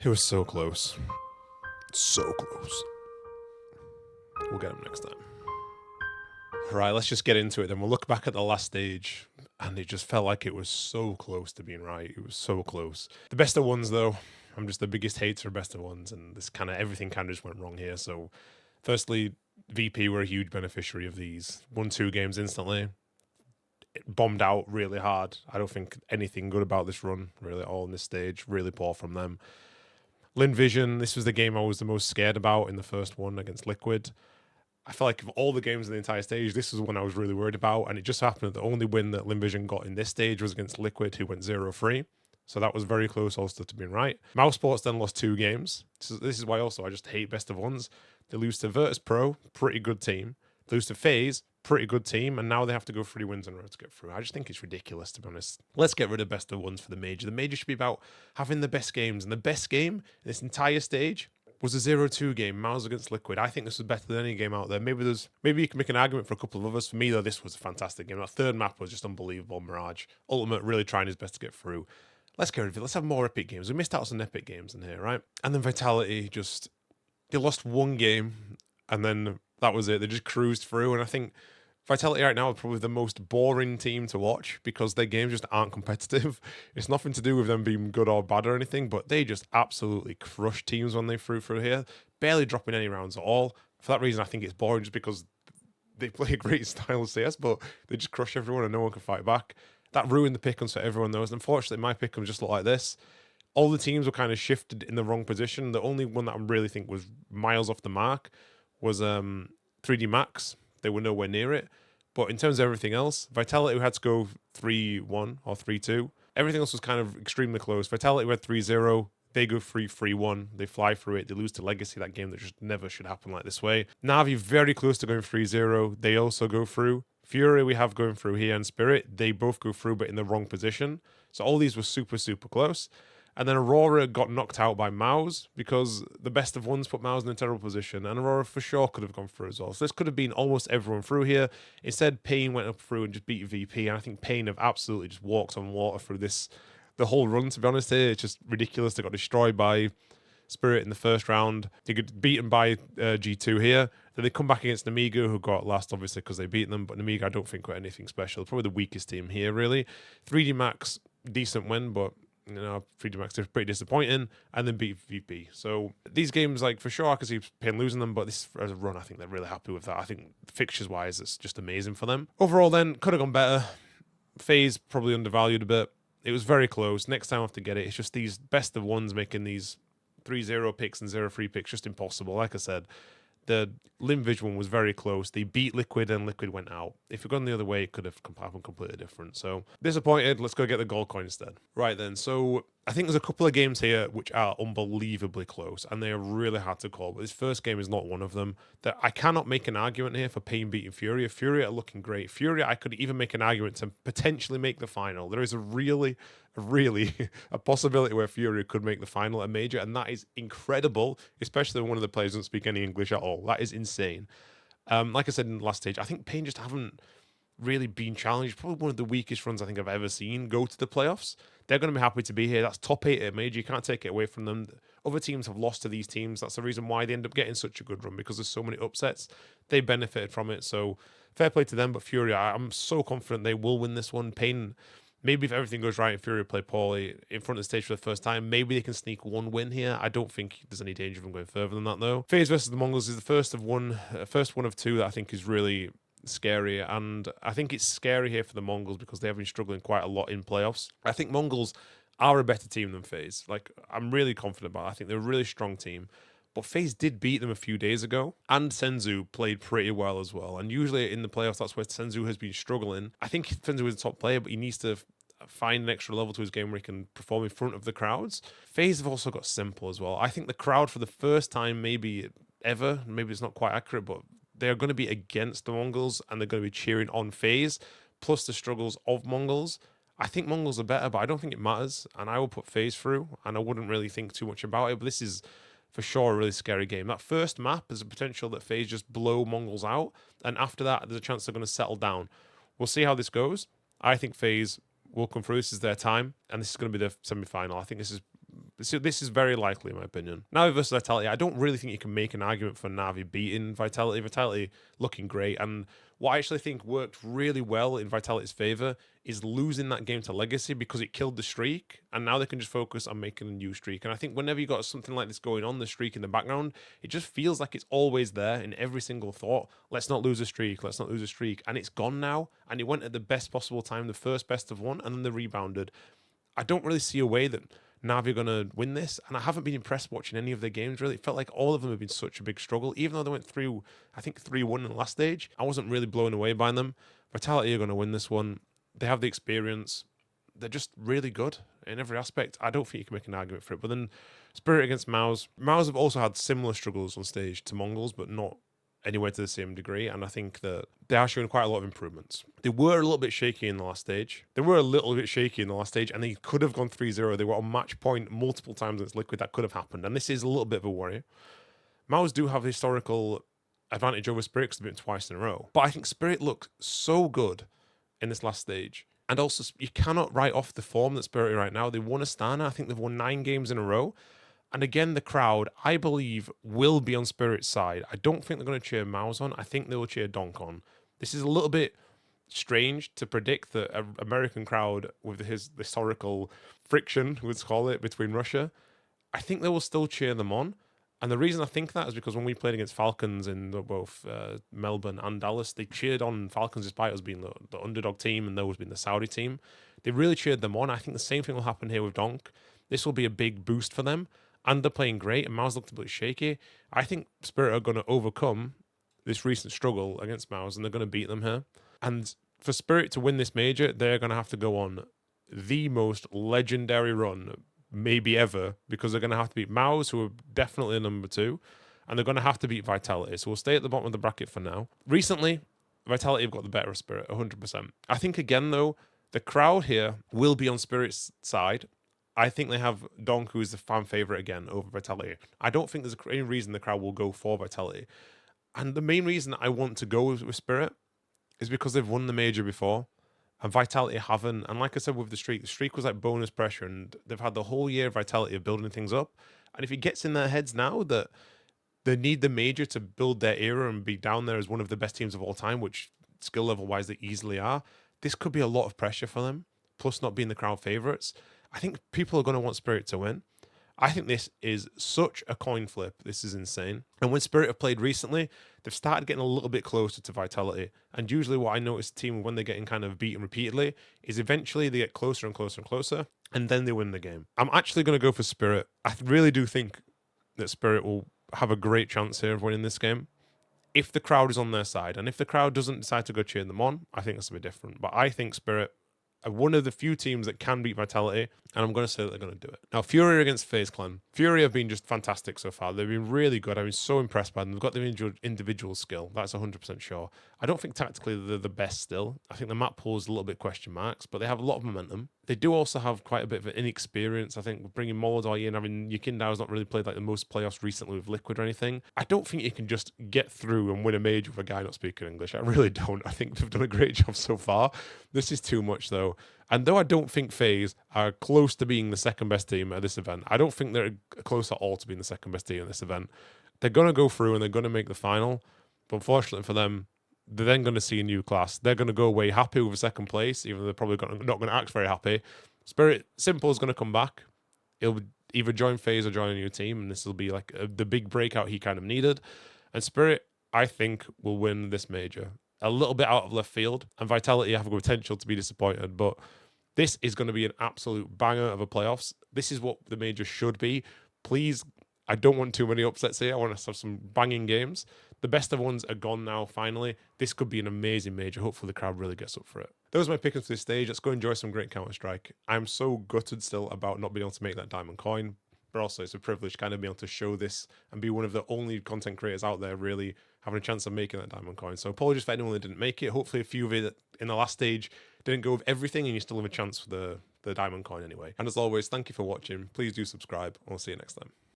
It was so close. So close. We'll get him next time. Right, let's just get into it. Then we'll look back at the last stage, and it just felt like it was so close to being right. It was so close. The best of ones, though, I'm just the biggest hater of best of ones, and this kind of everything kind of just went wrong here. So, firstly, VP were a huge beneficiary of these. Won 2 games instantly. It bombed out really hard. I don't think anything good about this run, really, at all in this stage. Really poor from them. Vision, this was the game I was the most scared about in the first one against Liquid. I felt like of all the games in the entire stage, this was one I was really worried about, and it just happened that the only win that Vision got in this stage was against Liquid, who went 0-3. So that was very close also to being right. Mouse Sports then lost 2 games. So this is why also I just hate best of ones. They lose to Virtus Pro, pretty good team. They lose to FaZe, pretty good team, and now they have to go 3 wins in a row to get through. I just think it's ridiculous, to be honest. Let's get rid of best of ones for the Major. The Major should be about having the best games, and the best game in this entire stage was a 0-2 game, Mouz against Liquid. I think this was better than any game out there. Maybe you can make an argument for a couple of others. For me, though, this was a fantastic game. That third map was just unbelievable. Mirage, Ultimate, really trying his best to get through. Let's get rid of it. Let's have more epic games. We missed out on some epic games in here, right? And then Vitality they lost 1 game, and then that was it. They just cruised through, and I think Vitality right now are probably the most boring team to watch because their games just aren't competitive. It's nothing to do with them being good or bad or anything, but they just absolutely crushed teams when they threw through here, barely dropping any rounds at all. For that reason, I think it's boring just because they play a great style of CS, but they just crush everyone and no one can fight back. That ruined the Pickems for everyone, though. Unfortunately, my Pickems just look like this. All the teams were kind of shifted in the wrong position. The only one that I really think was miles off the mark was 3D Max. They were nowhere near it. But in terms of everything else, Vitality had to go 3-1 or 3-2. Everything else was kind of extremely close. Vitality went 3-0. They go 3-3-1. They fly through it. They lose to Legacy, that game that just never should happen like this way. Navi very close to going 3-0. They also go through. Furia we have going through here, and Spirit, they both go through but in the wrong position. So all these were super, super close. And then Aurora got knocked out by Mouz because the best of ones put Mouz in a terrible position. And Aurora for sure could have gone through as well. So this could have been almost everyone through here. Instead, Pain went up through and just beat VP. And I think Pain have absolutely just walked on water through the whole run, to be honest here. It's just ridiculous. They got destroyed by Spirit in the first round. They get beaten by G2 here. Then they come back against Namiga, who got last, obviously, because they beat them. But Namiga, I don't think, were anything special. Probably the weakest team here, really. 3D Max, decent win, but 3D Max is pretty disappointing, and then beat VP. So these games, like, for sure, I can see Pain losing them, but this as a run, I think they're really happy with that. I think fixtures-wise, it's just amazing for them. Overall, then, could have gone better. FaZe probably undervalued a bit. It was very close. Next time I have to get it. It's just these best of ones making these 3-0 picks and 0-3 picks just impossible. Like I said, the Vision one was very close. They beat Liquid and Liquid went out. If it gone the other way, it could have happened completely different. So disappointed. Let's go get the gold coin instead. Right then. So I think there's a couple of games here which are unbelievably close and they are really hard to call. But this first game is not one of them. That I cannot make an argument here for Pain beating Furia. Furia are looking great. Furia, I could even make an argument to potentially make the final. There is a possibility where Furia could make the final at Major, and that is incredible, especially when one of the players doesn't speak any English at all. That is insane. Like I said in the last stage, I think Pain just haven't really been challenged. Probably one of the weakest runs I think I've ever seen go to the playoffs. They're going to be happy to be here. That's top 8 at Major. You can't take it away from them. Other teams have lost to these teams. That's the reason why they end up getting such a good run, because there's so many upsets. They benefited from it. So fair play to them. But Furia, I'm so confident they will win this one. Pain, maybe if everything goes right and Furia play poorly in front of the stage for the first time, maybe they can sneak one win here. I don't think there's any danger of them going further than that, though. FaZe versus the Mongols is the first one of 2 that I think is really scary, and I think it's scary here for the Mongols because they have been struggling quite a lot in playoffs. I think Mongols are a better team than FaZe. Like, I'm really confident about it. I think they're a really strong team. But FaZe did beat them a few days ago, and Senzu played pretty well as well. And usually in the playoffs, that's where Senzu has been struggling. I think Senzu is a top player, but he needs to find an extra level to his game where he can perform in front of the crowds. FaZe have also got Simple as well. I think the crowd, for the first time maybe ever, maybe it's not quite accurate, but they're going to be against the Mongols, and they're going to be cheering on FaZe, plus the struggles of Mongols. I think Mongols are better, but I don't think it matters, and I will put FaZe through, and I wouldn't really think too much about it, but this is for sure a really scary game. That first map, there's a potential that FaZe just blow Mongols out, and after that, there's a chance they're going to settle down. We'll see how this goes. I think FaZe will come through. This is their time, and this is going to be the semi-final. I think this is So this is very likely, in my opinion. Navi versus Vitality, I don't really think you can make an argument for Navi beating Vitality. Vitality looking great. And what I actually think worked really well in Vitality's favor is losing that game to Legacy because it killed the streak. And now they can just focus on making a new streak. And I think whenever you got something like this going on, the streak in the background, it just feels like it's always there in every single thought. Let's not lose a streak. Let's not lose a streak. And it's gone now. And it went at the best possible time, the first best of one, and then they rebounded. I don't really see a way that Navi are going to win this, and I haven't been impressed watching any of their games, really. It felt like all of them have been such a big struggle, even though they went through, I think, 3-1 in the last stage. I wasn't really blown away by them. Vitality are going to win this one. They have the experience. They're just really good in every aspect. I don't think you can make an argument for it. But then Spirit against Mouz. Mouz have also had similar struggles on stage to Mongols, but not anywhere to the same degree, and I think that they are showing quite a lot of improvements. They were a little bit shaky in the last stage. And they could have gone 3-0. They were on match point multiple times against Liquid. That could have happened, and this is a little bit of a worry. Mouz do have historical advantage over Spirit because they've been twice in a row, but I think Spirit looked so good in this last stage. And also, you cannot write off the form that Spirit are right now. They won a Astana. I think they've won 9 games in a row. And again, the crowd, I believe, will be on Spirit's side. I don't think they're going to cheer Mouz on. I think they will cheer Donk on. This is a little bit strange to predict that an American crowd with his historical friction, let's call it, between Russia. I think they will still cheer them on. And the reason I think that is because when we played against Falcons in both Melbourne and Dallas, they cheered on Falcons despite us being the underdog team and those being the Saudi team. They really cheered them on. I think the same thing will happen here with Donk. This will be a big boost for them. And they're playing great, and Mouz looked a bit shaky. I think Spirit are going to overcome this recent struggle against Mouz, and they're going to beat them here. And for Spirit to win this major, they're going to have to go on the most legendary run maybe ever, because they're going to have to beat Mouz, who are definitely number 2, and they're going to have to beat Vitality. So we'll stay at the bottom of the bracket for now. Recently, Vitality have got the better of Spirit, 100%. I think, again, though, the crowd here will be on Spirit's side. I think they have Donk, who is the fan favourite again, over Vitality. I don't think there's any reason the crowd will go for Vitality. And the main reason I want to go with Spirit is because they've won the major before, and Vitality haven't. And like I said with the streak was like bonus pressure, and they've had the whole year of Vitality of building things up. And if it gets in their heads now that they need the major to build their era and be down there as one of the best teams of all time, which skill level-wise they easily are, this could be a lot of pressure for them, plus not being the crowd favourites. I think people are going to want Spirit to win. I think this is such a coin flip. This is insane. And when Spirit have played recently, they've started getting a little bit closer to Vitality. And usually what I notice team when they're getting kind of beaten repeatedly is eventually they get closer and closer and closer, and then they win the game. I'm actually going to go for Spirit. I really do think that Spirit will have a great chance here of winning this game if the crowd is on their side. And if the crowd doesn't decide to go cheer them on, I think that's a bit different. But I think Spirit are one of the few teams that can beat Vitality, and I'm going to say that they're going to do it. Now, Furia against FaZe Clan. Furia have been just fantastic so far. They've been really good. I've been so impressed by them. They've got their individual skill. That's 100% sure. I don't think tactically they're the best still. I think the map pool is a little bit question marks, but they have a lot of momentum. They do also have quite a bit of an inexperience. I think bringing Molodai in, I mean, Yukindao not really played like the most playoffs recently with Liquid or anything. I don't think you can just get through and win a major with a guy not speaking English. I really don't. I think they've done a great job so far. This is too much, though. And though I don't think FaZe are close to being the second best team at this event, I don't think they're close at all to being the second best team at this event. They're going to go through and they're going to make the final. But unfortunately for them, they're then going to see a new class. They're going to go away happy with a second place, even though they're probably not going to act very happy. Spirit Simple is going to come back. He'll either join FaZe or join a new team, and this will be like the big breakout he kind of needed. And Spirit, I think, will win this major. A little bit out of left field, and Vitality have the potential to be disappointed, but this is going to be an absolute banger of a playoffs. This is what the major should be. Please, I don't want too many upsets here. I want us to have some banging games. The best of ones are gone now, finally. This could be an amazing major. Hopefully the crowd really gets up for it. Those are my pickings for this stage. Let's go enjoy some great Counter-Strike. I'm so gutted still about not being able to make that diamond coin, but also it's a privilege kind of being able to show this and be one of the only content creators out there really having a chance of making that diamond coin. So apologies for anyone that didn't make it. Hopefully a few of you that in the last stage didn't go with everything and you still have a chance for the diamond coin anyway. And as always, thank you for watching. Please do subscribe and we'll see you next time.